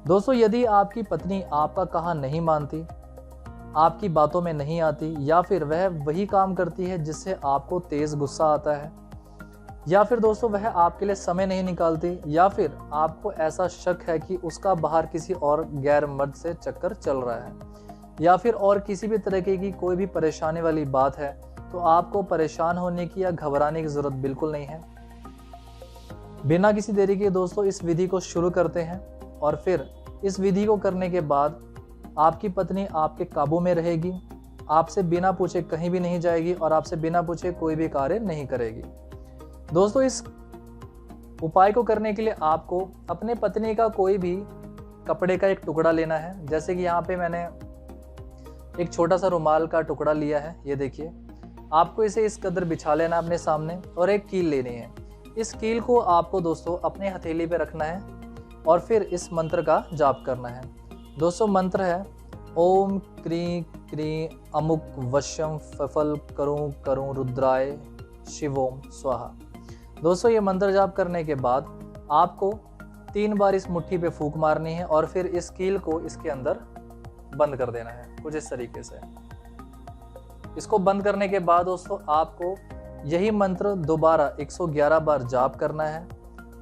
दोस्तों, यदि आपकी पत्नी आपका कहा नहीं मानती, आपकी बातों में नहीं आती, या फिर वह वही काम करती है जिससे आपको तेज़ गुस्सा आता है, या फिर दोस्तों वह आपके लिए समय नहीं निकालती, या फिर आपको ऐसा शक है कि उसका बाहर किसी और गैर मर्द से चक्कर चल रहा है, या फिर और किसी भी तरीके की कोई भी परेशानी वाली बात है, तो आपको परेशान होने की या घबराने की ज़रूरत बिल्कुल नहीं है। बिना किसी देरी के दोस्तों इस विधि को शुरू करते हैं, और फिर इस विधि को करने के बाद आपकी पत्नी आपके काबू में रहेगी, आपसे बिना पूछे कहीं भी नहीं जाएगी और आपसे बिना पूछे कोई भी कार्य नहीं करेगी। दोस्तों, इस उपाय को करने के लिए आपको अपने पत्नी का कोई भी कपड़े का एक टुकड़ा लेना है। जैसे कि यहाँ पे मैंने एक छोटा सा रुमाल का टुकड़ा लिया है, ये देखिए। आपको इसे इस कदर बिछा लेना अपने सामने, और एक कील लेनी है। इस कील को आपको दोस्तों अपने हथेली पे रखना है और फिर इस मंत्र का जाप करना है। दोस्तों, मंत्र है ओम क्री क्री अमुक वशम फफल करूं करूं रुद्राय शिवोम स्वाहा। दोस्तों, ये मंत्र जाप करने के बाद आपको 3 बार इस मुट्ठी पे फूंक मारनी है और फिर इस कील को इसके अंदर बंद कर देना है, कुछ इस तरीके से। इसको बंद करने के बाद दोस्तों आपको यही मंत्र दोबारा 111 बार जाप करना है,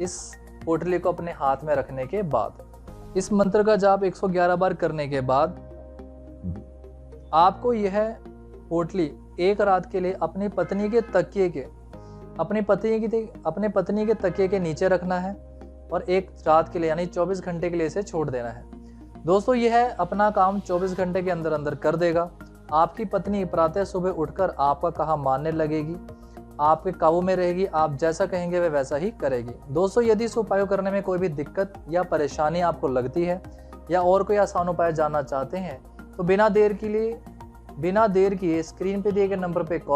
इस पोटली को अपने हाथ में रखने के बाद। इस मंत्र का जाप 111 बार करने के बाद आपको यह पोटली एक रात के लिए अपनी पत्नी के तकिए के नीचे रखना है और एक रात के लिए यानी 24 घंटे के लिए इसे छोड़ देना है। दोस्तों, यह अपना काम 24 घंटे के अंदर अंदर कर देगा। आपकी पत्नी प्रातः सुबह उठकर आपका कहा मानने लगेगी, आपके काबू में रहेगी, आप जैसा कहेंगे वह वैसा ही करेगी। दोस्तों, यदि इस उपाय करने में कोई भी दिक्कत या परेशानी आपको लगती है या और कोई आसान उपाय जानना चाहते हैं, तो बिना देर किए स्क्रीन पे दिए गए नंबर पे कॉल